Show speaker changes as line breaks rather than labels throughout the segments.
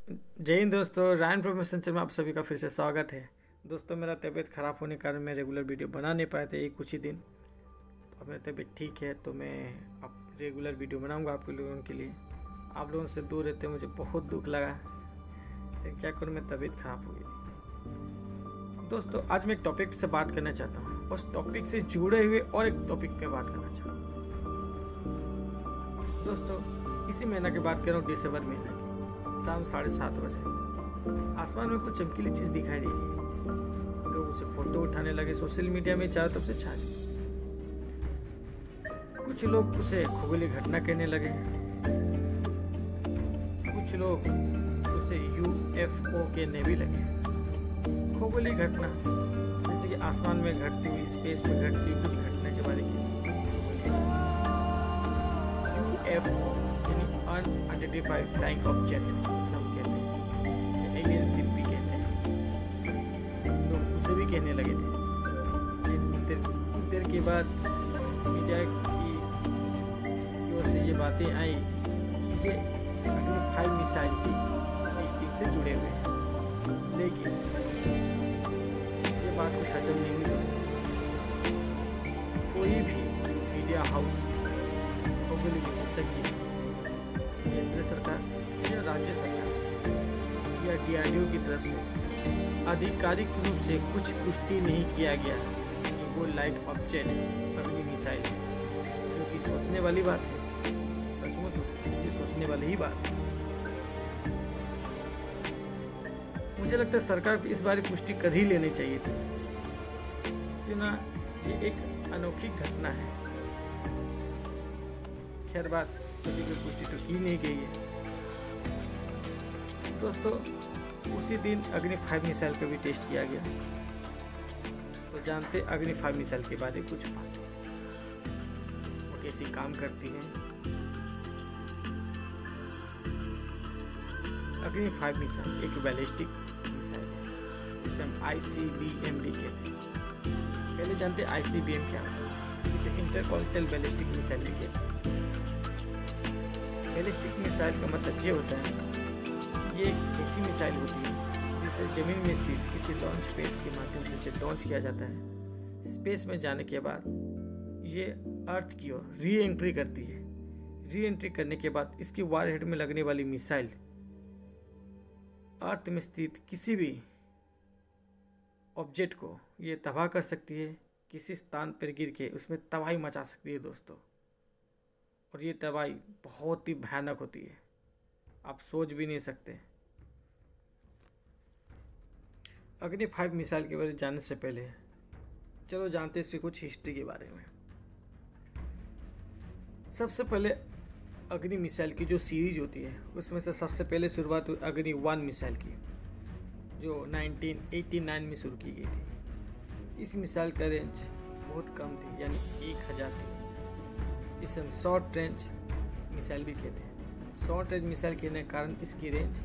जय हिंद दोस्तों, Ryan profession channel में आप सभी का फिर से स्वागत है। दोस्तों, मेरा तबीयत ख़राब होने के कारण मैं रेगुलर वीडियो बना नहीं पाया था कुछ ही दिन। तो अब मेरी तबीयत ठीक है तो मैं अब रेगुलर वीडियो बनाऊंगा आप लोगों के लिए। आप लोगों से दूर रहते मुझे बहुत दुख लगा, लेकिन क्या करूँ, मेरी तबीयत ख़राब हो गई थी। दोस्तों, आज मैं एक टॉपिक से बात करना चाहता हूँ। उस टॉपिक से जुड़े हुए और एक टॉपिक पे बात करना चाहता हूँ। दोस्तों, इसी महीना की बात कर रहा हूँ, दिसंबर महीना की। शाम 7:30 बजे आसमान में कुछ चमकीली चीज दिखाई दी गई। लोग उसे फोटो उठाने लगे, सोशल मीडिया में चारों तरफ से छा गई। कुछ लोग उसे खगोलीय घटना कहने लगे, कुछ लोग उसे यूएफओ कहने भी लगे। खगोलीय घटना जैसे कि आसमान में घटती हुई, स्पेस में घटती हुई कुछ घटना के बारे में। यूएफओ अनआइडेंटिफाइड फ्लाइंग ऑब्जेक्ट सब कहते हैं, एलियन शिप भी कहते हैं। लोग उसे भी कहने लगे थे। कुछ देर के बाद मीडिया की ओर से ये बातें आई कि ये अग्नि-5 मिसाइल की टेस्टिंग से जुड़े हुए हैं। लेकिन ये बात कुछ हजम नहीं हुई दोस्तों। कोई भी मीडिया हाउस, खगोलीय विशेषज्ञ, केंद्र सरकार या राज्य सरकार या डीआरडीओ की तरफ से आधिकारिक रूप से कुछ पुष्टि नहीं किया गया कि वो लाइट ऑब्जेक्ट अग्नि मिसाइल है, जो कि सोचने वाली बात है। सच में दोस्तों, ये सोचने वाली ही बात है। मुझे लगता है सरकार को इस बारे पुष्टि कर ही लेनी चाहिए थी कि ना, ये एक अनोखी घटना है। खैर बात, किसी की पुष्टि तो की नहीं गई है। दोस्तों, उसी दिन अग्नि-5 मिसाइल का भी टेस्ट किया गया। तो जानते अग्नि-5 मिसाइल के बारे में कुछ बात, वो कैसी काम करती है। अग्नि-5 मिसाइल एक बैलिस्टिक मिसाइल है जिसे हम ICBM भी कहते हैं। पहले जानते ICBM क्या होता है। इसे इंटरकॉन्टिनेंटल बैलिस्टिक मिसाइल भी कहते हैं। बैलिस्टिक मिसाइल का मतलब ये होता है कि ये एक ऐसी मिसाइल होती है जिसे जमीन में स्थित किसी लॉन्च पैड के माध्यम से इसे लॉन्च किया जाता है। स्पेस में जाने के बाद ये अर्थ की ओर री एंट्री करती है। री एंट्री करने के बाद इसकी वारहेड में लगने वाली मिसाइल अर्थ में स्थित किसी भी ऑब्जेक्ट को ये तबाह कर सकती है। किसी स्थान पर गिर के उसमें तबाही मचा सकती है दोस्तों। और ये तबाही बहुत ही भयानक होती है, आप सोच भी नहीं सकते। अग्नि-5 मिसाइल के बारे में जानने से पहले चलो जानते हैं इसकी कुछ हिस्ट्री के बारे में। सबसे पहले अग्नि मिसाइल की जो सीरीज होती है उसमें से सबसे पहले शुरुआत हुई अग्नि-1 मिसाइल की, जो 1989 में शुरू की गई थी। इस मिसाइल का रेंज बहुत कम थी, यानी 1000 की। इसे हम शॉर्ट रेंज मिसाइल भी कहते हैं। शॉर्ट रेंज मिसाइल कहने के कारण इसकी रेंज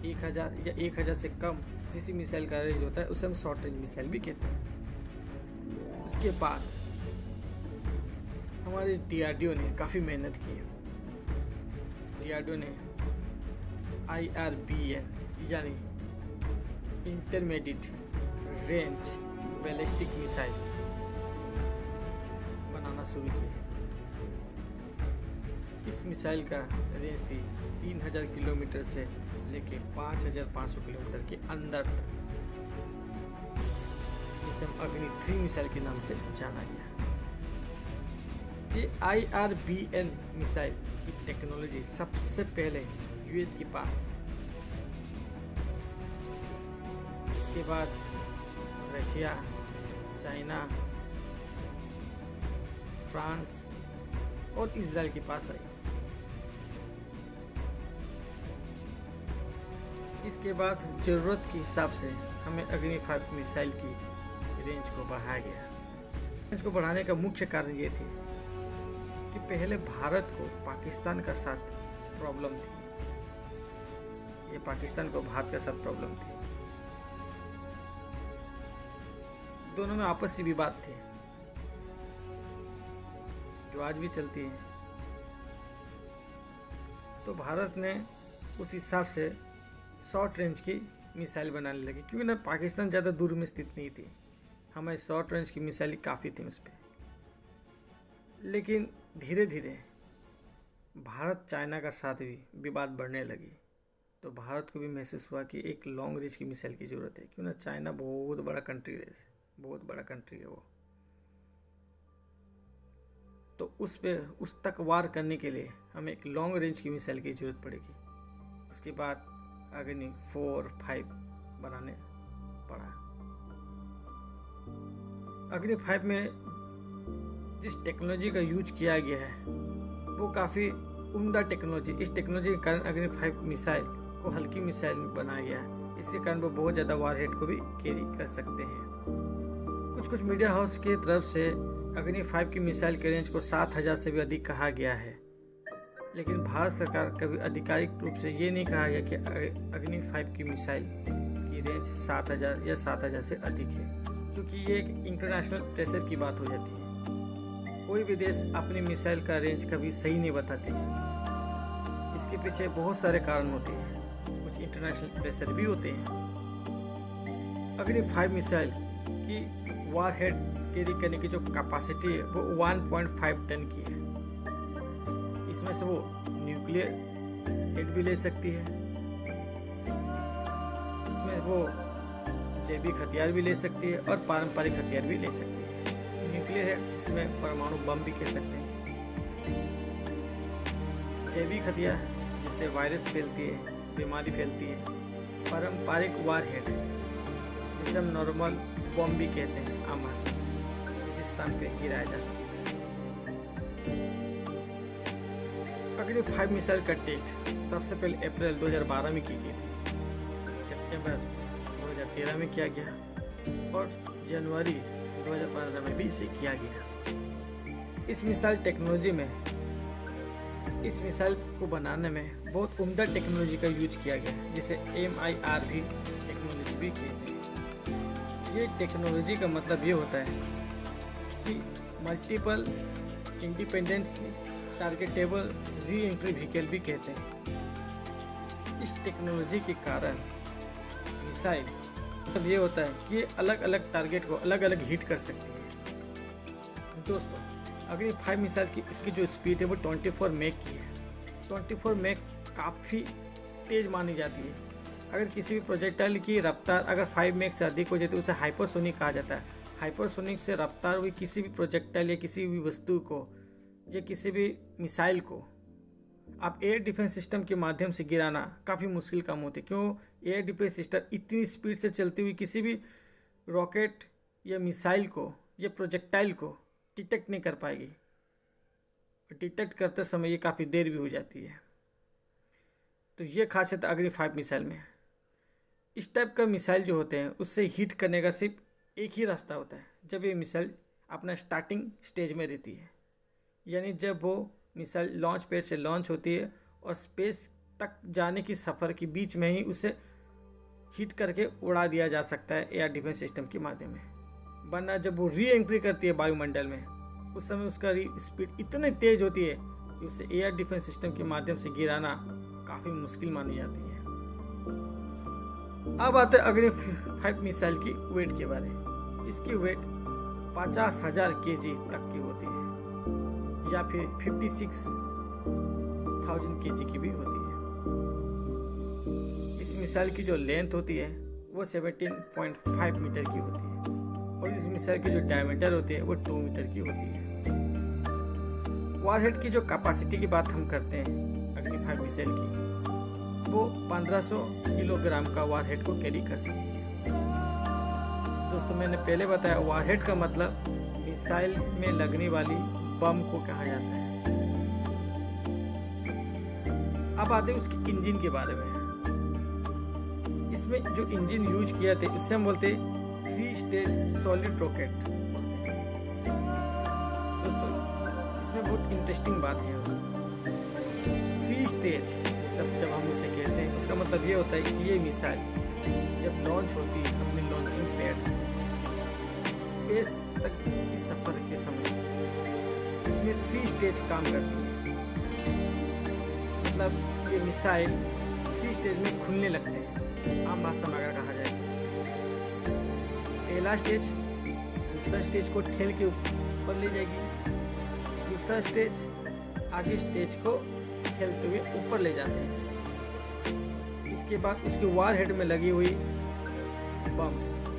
1000 या 1000 से कम जिस मिसाइल का रेंज होता है उसे हम शॉर्ट रेंज मिसाइल भी कहते हैं। उसके बाद हमारे डीआरडीओ ने काफ़ी मेहनत की है। डीआरडीओ ने IRBN यानी इंटरमीडिएट रेंज बैलिस्टिक मिसाइल बनाना शुरू किया। इस मिसाइल का रेंज थी 3000 किलोमीटर से लेके 5500 किलोमीटर के अंदर तक। इसे हम अग्नि-3 मिसाइल के नाम से जाना गया। ये IRBN मिसाइल की टेक्नोलॉजी सबसे पहले यूएस के पास, इसके बाद रशिया, चाइना, फ्रांस और इजराइल के पास आई। इसके बाद ज़रूरत के हिसाब से हमें अग्नि-5 मिसाइल की रेंज को बढ़ाया गया। रेंज को बढ़ाने का मुख्य कारण ये थी कि पहले भारत को पाकिस्तान का साथ प्रॉब्लम थी। ये पाकिस्तान को भारत के साथ प्रॉब्लम थी। दोनों में आपसी विवाद थे जो आज भी चलती है। तो भारत ने उस हिसाब से शॉर्ट रेंज की मिसाइल बनाने लगे, क्योंकि ना पाकिस्तान ज़्यादा दूर में स्थित नहीं थी, हमारी शॉर्ट रेंज की मिसाइल काफ़ी थी उस पर। लेकिन धीरे धीरे भारत चाइना का साथ भी विवाद बढ़ने लगी, तो भारत को भी महसूस हुआ कि एक लॉन्ग रेंज की मिसाइल की ज़रूरत है, क्यों ना चाइना बहुत बड़ा कंट्री है, बहुत बड़ा कंट्री है वो। तो उस तक वार करने के लिए हमें एक लॉन्ग रेंज की मिसाइल की ज़रूरत पड़ेगी। उसके बाद अग्नि 4, 5 बनाने पड़ा। अग्नि 5 में जिस टेक्नोलॉजी का यूज किया गया है वो काफ़ी उम्दा टेक्नोलॉजी, इस टेक्नोलॉजी के कारण अग्नि 5 मिसाइल को हल्की मिसाइल बनाया गया है। इसके कारण वो बहुत ज़्यादा वारहेड को भी कैरी कर सकते हैं। कुछ मीडिया हाउस की तरफ से अग्नि 5 की मिसाइल के रेंज को 7000 से भी अधिक कहा गया है, लेकिन भारत सरकार कभी आधिकारिक रूप से ये नहीं कहा गया कि अग्नि 5 की मिसाइल की रेंज 7000 या 7000 से अधिक है, क्योंकि ये एक इंटरनेशनल प्रेशर की बात हो जाती है। कोई भी देश अपनी मिसाइल का रेंज कभी सही नहीं बताते, इसके पीछे बहुत सारे कारण होते हैं, कुछ इंटरनेशनल प्रेशर भी होते हैं। अग्नि 5 मिसाइल की वारहेड कैरी करने की जो कैपेसिटी है वो 1.5 टन की है। इसमें से वो न्यूक्लियर हेड भी ले सकती है, इसमें वो जैविक हथियार भी ले सकती है और पारंपरिक हथियार भी ले सकती है। न्यूक्लियर हेड जिसमें परमाणु बम भी कह सकते हैं, जैविक हथियार जिससे वायरस फैलती है, बीमारी फैलती है, पारंपरिक वार हेड जिसे हम नॉर्मल बम भी कहते हैं, आम भाषा जिस स्थान पे गिराया जाता है। अग्नि 5 मिसाइल का टेस्ट सबसे पहले अप्रैल 2012 में की गई थी, सितंबर 2013 में किया गया और जनवरी 2015 में भी इसे किया गया। इस मिसाइल टेक्नोलॉजी में, इस मिसाइल को बनाने में बहुत उम्दा टेक्नोलॉजी का यूज किया गया, जिसे MIRV टेक्नोलॉजी भी कहते हैं। ये टेक्नोलॉजी का मतलब ये होता है कि multiple independent targetable re entry vehicle भी कहते हैं। इस टेक्नोलॉजी के कारण मिसाइल मतलब ये होता है कि अलग अलग टारगेट को अलग अलग हिट कर सकती है। दोस्तों, अग्नि 5 मिसाइल की इसकी जो स्पीड है वो 24 मैक की है। 24 मैक काफ़ी तेज़ मानी जाती है। अगर किसी भी प्रोजेक्टाइल की रफ्तार अगर 5 मैक से अधिक हो जाती है उसे हाइपरसोनिक कहा जाता है। हाइपरसोनिक से रफ्तार हुई किसी भी प्रोजेक्टाइल या किसी भी वस्तु को या किसी भी मिसाइल को आप एयर डिफेंस सिस्टम के माध्यम से गिराना काफ़ी मुश्किल काम होती है। क्यों? एयर डिफेंस सिस्टम इतनी स्पीड से चलती हुई किसी भी रॉकेट या मिसाइल को या प्रोजेक्टाइल को डिटेक्ट नहीं कर पाएगी। डिटेक्ट करते समय ये काफ़ी देर भी हो जाती है। तो ये खासियत अग्नि 5 मिसाइल में है। इस टाइप का मिसाइल जो होते हैं उससे हिट करने का सिर्फ एक ही रास्ता होता है, जब ये मिसाइल अपना स्टार्टिंग स्टेज में रहती है, यानी जब वो मिसाइल लॉन्च पैड से लॉन्च होती है और स्पेस तक जाने की सफ़र के बीच में ही उसे हिट करके उड़ा दिया जा सकता है एयर डिफेंस सिस्टम के माध्यम में। वरना जब वो री एंट्री करती है वायुमंडल में, उस समय उसका स्पीड इतनी तेज होती है कि उसे एयर डिफेंस सिस्टम के माध्यम से गिराना काफ़ी मुश्किल मानी जाती है। अब आते हैं अग्नि 5 मिसाइल की वेट के बारे में। इसकी वेट 50,000 kg तक की होती है या फिर 56,000 kg की भी होती है। इस मिसाइल की जो लेंथ होती है वो 17.5 मीटर की होती है और इस मिसाइल की जो डायमीटर होती है वो 2 मीटर की होती है। वारहेड की जो कैपेसिटी की बात हम करते हैं अग्नि 5 मिसाइल की, वो 1500 किलोग्राम का वारहेड को कैरी कर सकती है। दोस्तों, मैंने पहले बताया वारहेड का मतलब मिसाइल में लगने वाली बम को कहा जाता है। अब आते हैं उसके इंजन के बारे में। इसमें जो इंजन यूज किया था उससे हम बोलते 3 स्टेज सॉलिड रॉकेट। दोस्तों, इसमें बहुत इंटरेस्टिंग बात है। 3 स्टेज जब हम उसे कहते हैं उसका मतलब ये होता है कि ये मिसाइल जब लॉन्च होती है अपने लॉन्चिंग पैड से स्पेस तक की सफर के समय इसमें 3 स्टेज काम करती है। मतलब ये मिसाइल 3 स्टेज में खुलने लगते हैं, आम भाषा में अगर कहा जाए तो। पहला स्टेज दूसरा स्टेज को ठेल के ऊपर ले जाएगी, दूसरा स्टेज आगे स्टेज को ठेलते हुए ऊपर ले जाते हैं। इसके बाद उसके वार हेड में लगी हुई बम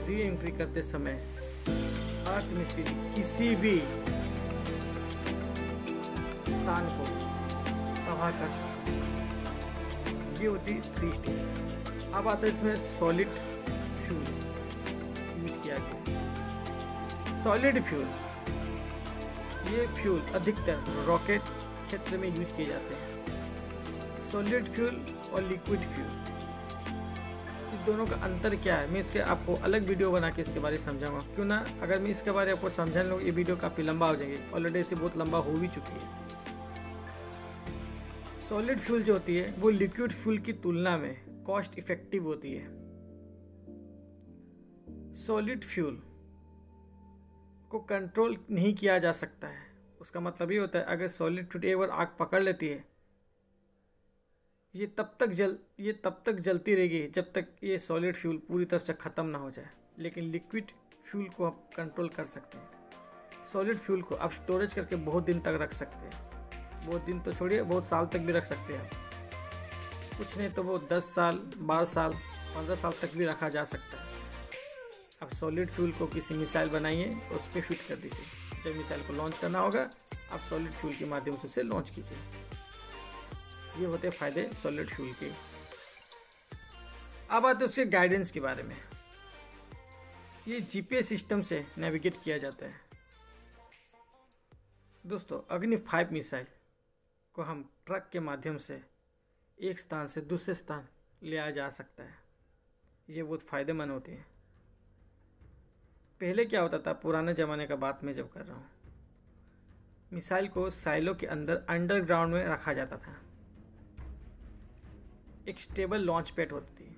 री एंट्री करते समय अर्थ में स्थित किसी भी स्थान को तबाह कर सकते हैं। ये होती 3 स्टेज। अब आता है इसमें सॉलिड फ्यूल यूज किया गया। सॉलिड फ्यूल, ये फ्यूल अधिकतर रॉकेट क्षेत्र में यूज किए जाते हैं। सॉलिड फ्यूल और लिक्विड फ्यूल, इस दोनों का अंतर क्या है, मैं इसके आपको अलग वीडियो बना के इसके बारे में समझाऊंगा। क्यों ना, अगर मैं इसके बारे में आपको समझाने लगूं ये वीडियो काफ़ी लंबा हो जाएगी, ऑलरेडी इसे बहुत लंबा हो भी चुकी है। सॉलिड फ्यूल जो होती है वो लिक्विड फ्यूल की तुलना में कॉस्ट इफेक्टिव होती है। सॉलिड फ्यूल को कंट्रोल नहीं किया जा सकता है। उसका मतलब ये होता है अगर सॉलिड फ्यूल एक बार आग पकड़ लेती है, ये तब तक जलती रहेगी जब तक ये सॉलिड फ्यूल पूरी तरह से ख़त्म ना हो जाए। लेकिन लिक्विड फ्यूल को आप कंट्रोल कर सकते हैं। सॉलिड फ्यूल को आप स्टोरेज करके बहुत दिन तक रख सकते हैं, बहुत दिन तो छोड़िए बहुत साल तक भी रख सकते हैं। कुछ नहीं तो वो 10 साल 12 साल 15 साल तक भी रखा जा सकता है। आप सॉलिड फ्यूल को किसी मिसाइल बनाइए, उस पर फिट कर दीजिए। जब मिसाइल को लॉन्च करना होगा आप सॉलिड फ्यूल के माध्यम से उसे लॉन्च कीजिए। ये होते हैं फायदे सॉलिड फ्यूल के। अब आते हैं उसके गाइडेंस के बारे में। ये जीपीएस सिस्टम से नेविगेट किया जाता है। दोस्तों, अग्नि 5 मिसाइल को हम ट्रक के माध्यम से एक स्थान से दूसरे स्थान ले आया जा सकता है। ये बहुत फ़ायदेमंद होती हैं। पहले क्या होता था, पुराने ज़माने का बात मैं जब कर रहा हूँ, मिसाइल को साइलो के अंदर अंडरग्राउंड में रखा जाता था। एक स्टेबल लॉन्च पैड होती थी,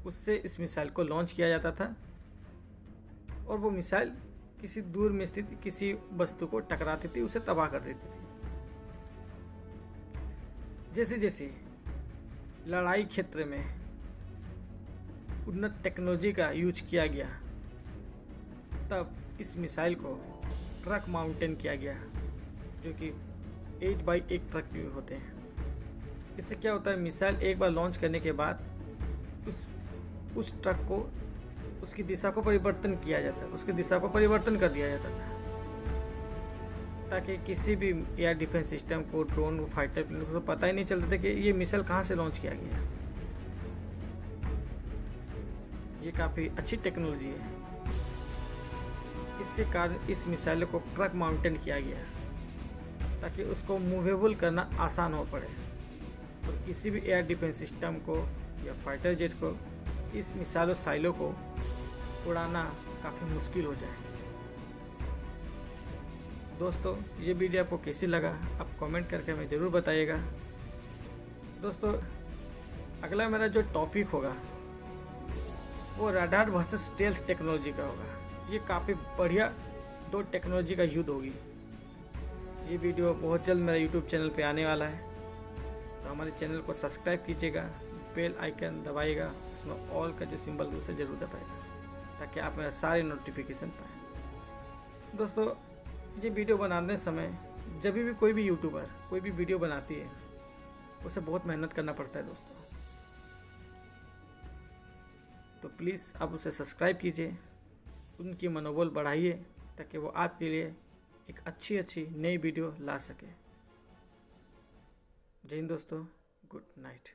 उससे इस मिसाइल को लॉन्च किया जाता था और वो मिसाइल किसी दूर में स्थित किसी वस्तु को टकराती थी, उसे तबाह कर देती थी। जैसे जैसे लड़ाई क्षेत्र में उन्नत टेक्नोलॉजी का यूज किया गया, तब इस मिसाइल को ट्रक माउंटेन किया गया, जो कि 8x8 ट्रक भी होते हैं। इससे क्या होता है, मिसाइल एक बार लॉन्च करने के बाद उस ट्रक को उसकी दिशा को परिवर्तन किया जाता है, उसकी दिशा को परिवर्तन कर दिया जाता था, ताकि किसी भी एयर डिफेंस सिस्टम को, ड्रोन को, फाइटर प्लेन को पता ही नहीं चलता था कि ये मिसाइल कहाँ से लॉन्च किया गया। ये काफ़ी अच्छी टेक्नोलॉजी है। इसके कारण इस मिसाइल को ट्रक माउंटेन किया गया ताकि उसको मूवेबल करना आसान हो पड़े और किसी भी एयर डिफेंस सिस्टम को या फाइटर जेट को इस मिसाइल और साइलो को उड़ाना काफ़ी मुश्किल हो जाए। दोस्तों, ये वीडियो आपको कैसी लगा आप कमेंट करके हमें ज़रूर बताइएगा। दोस्तों, अगला मेरा जो टॉपिक होगा वो रडार वर्सेस स्टेल्थ टेक्नोलॉजी का होगा। ये काफ़ी बढ़िया 2 टेक्नोलॉजी का युद्ध होगी। ये वीडियो बहुत जल्द मेरा यूट्यूब चैनल पे आने वाला है, तो हमारे चैनल को सब्सक्राइब कीजिएगा, बेल आइकन दबाइएगा, उसमें ऑल का जो सिंबल है उसे ज़रूर दबाइएगा ताकि आप मेरा सारे नोटिफिकेशन पाएँ। दोस्तों, ये वीडियो बनाने समय जब भी कोई भी यूट्यूबर कोई भी वीडियो बनाती है उसे बहुत मेहनत करना पड़ता है दोस्तों, तो प्लीज़ आप उसे सब्सक्राइब कीजिए, उनकी मनोबल बढ़ाइए ताकि वो आपके लिए एक अच्छी नई वीडियो ला सके। जय हिंद दोस्तों, गुड नाइट।